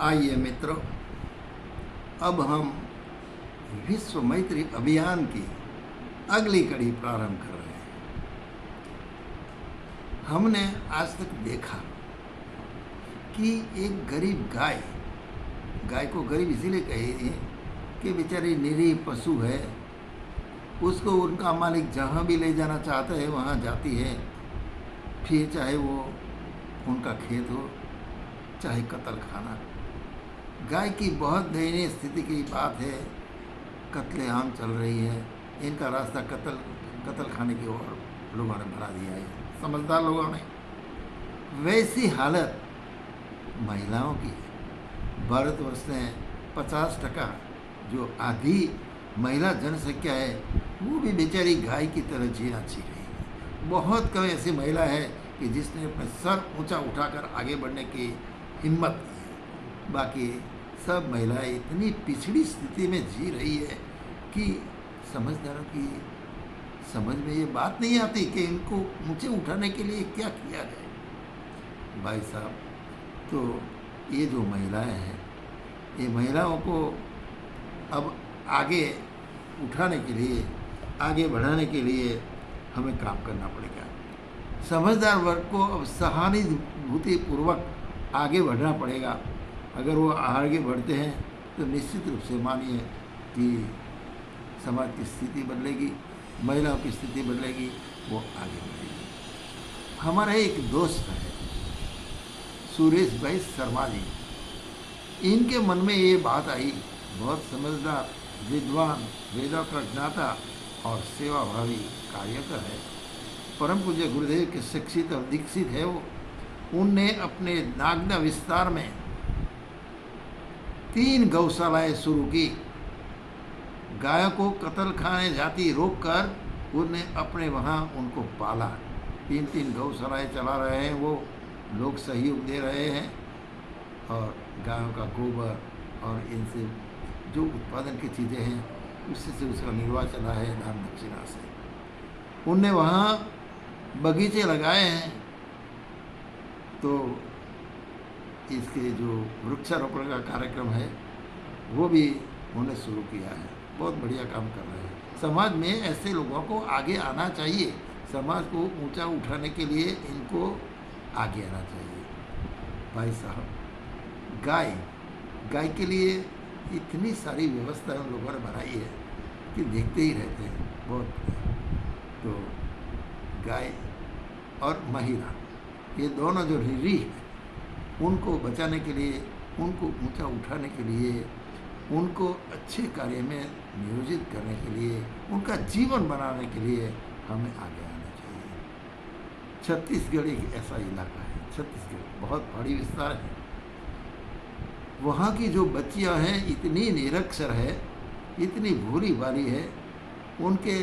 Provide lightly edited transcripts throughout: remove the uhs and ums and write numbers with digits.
आइए मित्रों, अब हम विश्व मैत्री अभियान की अगली कड़ी प्रारंभ कर रहे हैं। हमने आज तक देखा कि एक गरीब गाय को गरीब इसीलिए कही कि बेचारी निरीह पशु है, उसको उनका मालिक जहाँ भी ले जाना चाहता है वहाँ जाती है, फिर चाहे वो उनका खेत हो चाहे कत्ल खाना। गाय की बहुत दयनीय स्थिति की बात है, कत्लेआम चल रही है, इनका रास्ता कत्ल खाने की ओर लोगों ने बढ़ा दिया है, समझदार लोगों ने। वैसी हालत महिलाओं की भारतवर्ष में 50% जो आधी महिला जनसंख्या है वो भी बेचारी गाय की तरह जीना ची रही है। बहुत कम ऐसी महिला है कि जिसने अपने सर ऊंचा उठाकर आगे बढ़ने की हिम्मत की है। बाकी सब महिलाएं इतनी पिछड़ी स्थिति में जी रही है कि समझदारों की समझ में ये बात नहीं आती कि इनको ऊंचे उठाने के लिए क्या किया जाए। भाई साहब, तो ये जो महिलाएं हैं, ये महिलाओं को अब आगे उठाने के लिए, आगे बढ़ाने के लिए हमें काम करना पड़ेगा। समझदार वर्ग को अब सहानुभूतिपूर्वक आगे बढ़ना पड़ेगा। अगर वो आगे बढ़ते हैं तो निश्चित रूप से मानिए कि समाज की स्थिति बदलेगी, महिलाओं की स्थिति बदलेगी, वो आगे बढ़ेगी। हमारा एक दोस्त है सुरेश भाई शर्मा जी, इनके मन में ये बात आई। बहुत समझदार, विद्वान, वेदों का ज्ञाता और सेवाभावी कार्यकर है। परम पूज्य गुरुदेव के शिक्षित और दीक्षित है वो। उनने अपने नागदा विस्तार में 3 गौशालाएं शुरू की। गायों को कत्ल खाने जाती रोककर उनने अपने वहाँ उनको पाला। 3 गौशालाएं चला रहे हैं वो लोग, सहयोग दे रहे हैं और गायों का गोबर और इनसे जो उत्पादन की चीज़ें हैं उससे से उसका निर्वाह चला है दान दक्षिणा से। उनने वहाँ बगीचे लगाए हैं, तो इसके जो वृक्षारोपण का कार्यक्रम है वो भी उन्होंने शुरू किया है। बहुत बढ़िया काम कर रहे हैं। समाज में ऐसे लोगों को आगे आना चाहिए। समाज को ऊंचा उठाने के लिए इनको आगे आना चाहिए। भाई साहब, गाय के लिए इतनी सारी व्यवस्था उन लोगों ने बनाई है कि देखते ही रहते हैं। बहुत तो गाय और महिला, ये दोनों जो निरीह है, उनको बचाने के लिए, उनको ऊंचा उठाने के लिए, उनको अच्छे कार्य में नियोजित करने के लिए, उनका जीवन बनाने के लिए हमें आगे आना चाहिए। छत्तीसगढ़ एक ऐसा इलाका है, छत्तीसगढ़ बहुत बड़ी विस्तार है। वहाँ की जो बच्चियाँ हैं इतनी निरक्षर है, इतनी भूरी भाली है, उनके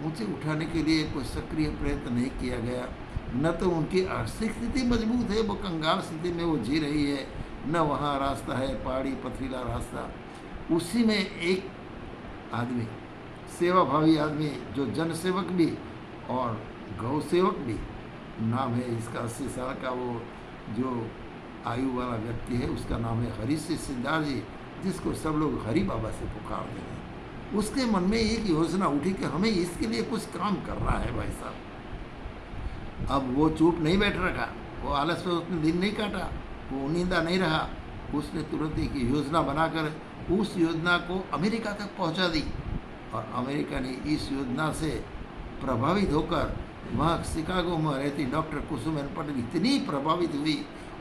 ऊंचे उठाने के लिए कोई सक्रिय प्रयत्न नहीं किया गया। न तो उनकी आर्थिक स्थिति मजबूत है, वो कंगाल स्थिति में वो जी रही है, न वहाँ रास्ता है, पहाड़ी पथरीला रास्ता। उसी में एक आदमी, सेवाभावी आदमी, जो जनसेवक भी और गौ सेवक भी, नाम है इसका 80 साल का वो जो आयु वाला व्यक्ति है, उसका नाम है हरि सिद्धार जी, जिसको सब लोग हरि बाबा से पुकारते हैं। उसके मन में एक योजना उठी कि हमें इसके लिए कुछ काम करना है। भाई साहब, अब वो चुप नहीं बैठ रखा, वो आलस में उसने दिन नहीं काटा, वो नींदा नहीं रहा। उसने तुरंत एक योजना बनाकर उस योजना को अमेरिका तक पहुंचा दी और अमेरिका ने इस योजना से प्रभावित होकर वहाँ शिकागो में रहती डॉक्टर कुसुमन पटेल इतनी प्रभावित हुई,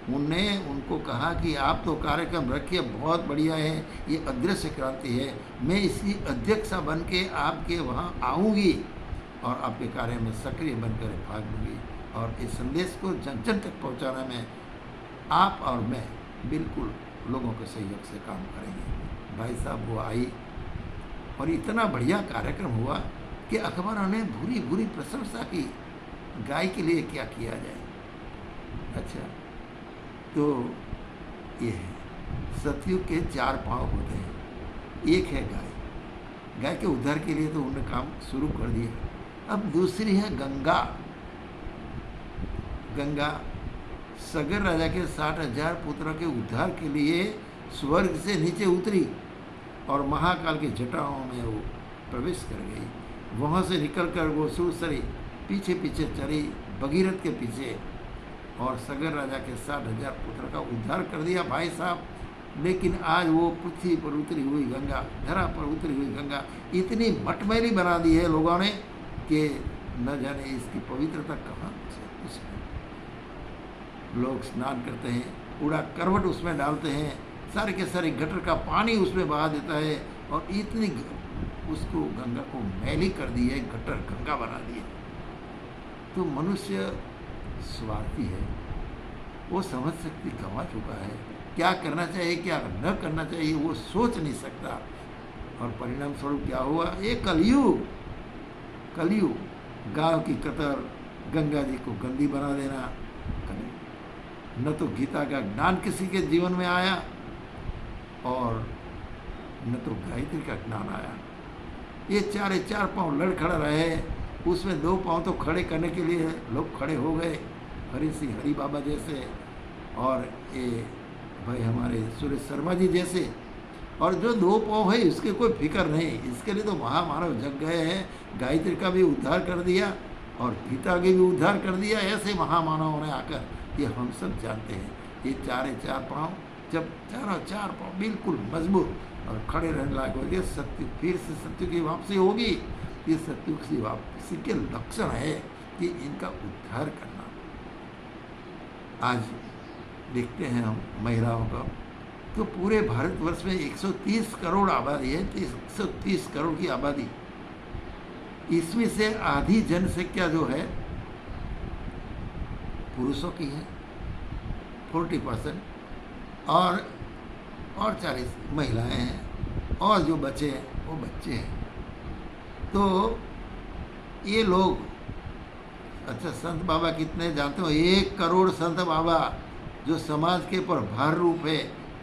उनने उनको कहा कि आप तो कार्यक्रम रखिए, बहुत बढ़िया है, ये अदृश्य क्रांति है, मैं इसकी अध्यक्षा बन के आपके वहाँ आऊँगी और आपके कार्य में सक्रिय बनकर भाग लूँगी और इस संदेश को जन जन तक पहुँचाने में आप और मैं बिल्कुल लोगों के सहयोग से काम करेंगे। भाई साहब, वो आई और इतना बढ़िया कार्यक्रम हुआ कि अखबारों ने भूरी भूरी प्रशंसा की, गाय के लिए क्या किया जाए। अच्छा, तो ये है, सतयुग के 4 पाँव होते हैं। एक है गाय, गाय के उद्धार के लिए तो उन्होंने काम शुरू कर दिया। अब दूसरी है गंगा। गंगा सगर राजा के 60,000 पुत्रों के उद्धार के लिए स्वर्ग से नीचे उतरी और महाकाल की जटाओं में वो प्रवेश कर गई। वहाँ से निकलकर वो सुरसरी पीछे पीछे चली भगीरथ के पीछे और सगर राजा के 60,000 पुत्र का उद्धार कर दिया भाई साहब। लेकिन आज वो पृथ्वी पर उतरी हुई गंगा, धरा पर उतरी हुई गंगा इतनी मटमैली बना दी है लोगों ने कि न जाने इसकी पवित्रता कहाँ से। लोग स्नान करते हैं, कूड़ा करवट उसमें डालते हैं, सारे के सारे गटर का पानी उसमें बहा देता है और इतनी उसको गंगा को मैली कर दी है, गटर गंगा बना दी है। तो मनुष्य स्वार्थी है, वो समझ शक्ति गंवा चुका है, क्या करना चाहिए क्या न करना चाहिए वो सोच नहीं सकता। और परिणाम स्वरूप क्या हुआ, ये कलयुग गांव की कतर, गंगा जी को गंदी बना देना। न तो गीता का ज्ञान किसी के जीवन में आया और न तो गायत्री का ज्ञान आया। ये चार पांव लड़ खड़ा रहे, उसमें 2 पांव तो खड़े करने के लिए लोग खड़े हो गए, हरि सिंह हरि बाबा जैसे और ये भाई हमारे सुरेश शर्मा जी जैसे। और जो 2 पांव है इसके कोई फिक्र नहीं, इसके लिए तो महामानव जग गए हैं। गायत्री का भी उद्धार कर दिया और गीता की भी उद्धार कर दिया। ऐसे महामानवों ने आकर, ये हम सब जानते हैं, ये 4 पांव जब 4 पांव बिल्कुल मजबूत और खड़े रहने लायक हो गए, सत्य फिर से सत्य की वापसी होगी। ये सत्य की वापसी के लक्षण है कि इनका उद्धार करना। आज देखते हैं हम महिलाओं का, तो पूरे भारतवर्ष में 130 करोड़ आबादी है, 130 करोड़ की आबादी, इसमें से आधी जनसंख्या जो है पुरुषों की है 40% और 40 महिलाएं हैं और जो बचे हैं वो बच्चे हैं। तो ये लोग, अच्छा संत बाबा कितने जानते हो, 1 करोड़ संत बाबा जो समाज के प्रभार रूप है,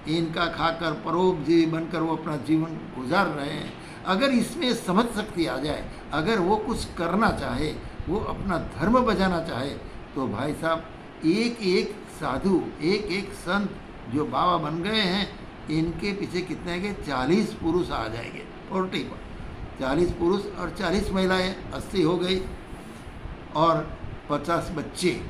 इनका खाकर परोपजीवी बनकर वो अपना जीवन गुजार रहे हैं। अगर इसमें समझ शक्ति आ जाए, अगर वो कुछ करना चाहे, वो अपना धर्म बजाना चाहे, तो भाई साहब एक साधु, एक संत जो बाबा बन गए हैं, इनके पीछे कितने के 40 पुरुष आ जाएंगे। 40 पुरुष और 40 महिलाएं, 80 हो गई और 50 बच्चे,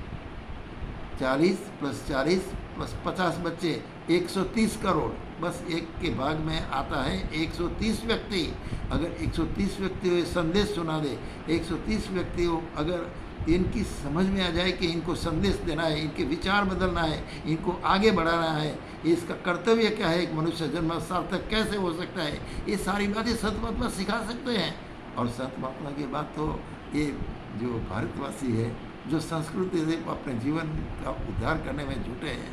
40 + 40 + 50 बच्चे, 130 करोड़। बस एक के भाग में आता है 130 व्यक्ति। अगर 130 व्यक्ति संदेश सुना दे, 130 व्यक्ति अगर इनकी समझ में आ जाए कि इनको संदेश देना है, इनके विचार बदलना है, इनको आगे बढ़ाना है, इसका कर्तव्य क्या है, एक मनुष्य जन्म सार्थक कैसे हो सकता है, ये सारी बातें संत महात्मा सिखा सकते हैं। और संत महात्मा की बात तो ये जो भारतवासी है, जो संस्कृति से अपने जीवन का उद्धार करने में जुटे हैं,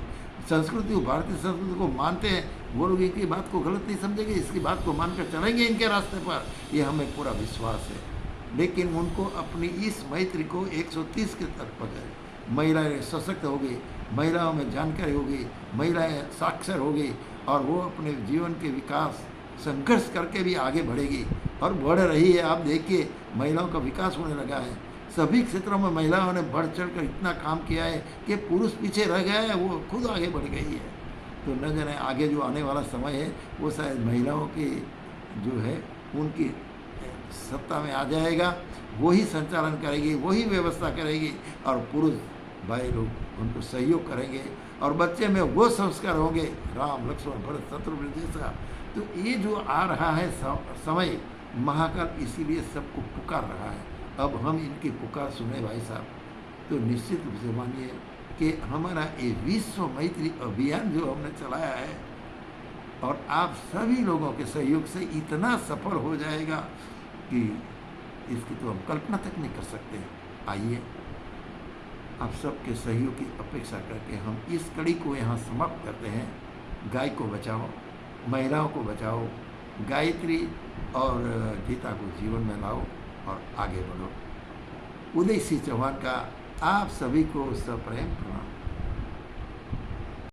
संस्कृति को, भारतीय संस्कृति को मानते हैं, वो लोग इनकी बात को गलत नहीं समझेंगे, इसकी बात को मानकर चलेंगे इनके रास्ते पर, ये हमें पूरा विश्वास है। लेकिन उनको अपनी इस मैत्री को 130 के तक पकड़े। महिलाएं सशक्त हो गई, महिलाओं में जानकारी हो गई, महिलाएं साक्षर हो गई और वो अपने जीवन के विकास संघर्ष करके भी आगे बढ़ेगी और बढ़ रही है। आप देखिए महिलाओं का विकास होने लगा है, सभी क्षेत्रों में महिलाओं ने बढ़ चढ़ कर इतना काम किया है कि पुरुष पीछे रह गया है, वो खुद आगे बढ़ गई है। तो न जाने आगे जो आने वाला समय है वो शायद महिलाओं की जो है उनकी सत्ता में आ जाएगा, वही संचालन करेगी, वही व्यवस्था करेगी और पुरुष भाई लोग उनको सहयोग करेंगे और बच्चे में वो संस्कार होंगे राम लक्ष्मण भरत शत्रुघ्न जैसा। तो ये जो आ रहा है समय, महाकाल इसीलिए सबको पुकार रहा है। अब हम इनकी पुकार सुने भाई साहब, तो निश्चित रूप से मानिए कि हमारा ये विश्व मैत्री अभियान जो हमने चलाया है और आप सभी लोगों के सहयोग से इतना सफल हो जाएगा कि इसकी तो हम कल्पना तक नहीं कर सकते। आइए आप सबके सहयोग की अपेक्षा करके हम इस कड़ी को यहाँ समाप्त करते हैं। गाय को बचाओ, महिलाओं को बचाओ, गायत्री और गीता को जीवन में लाओ और आगे बढ़ो। उदय सिंह चौहान का आप सभी को सप्रेम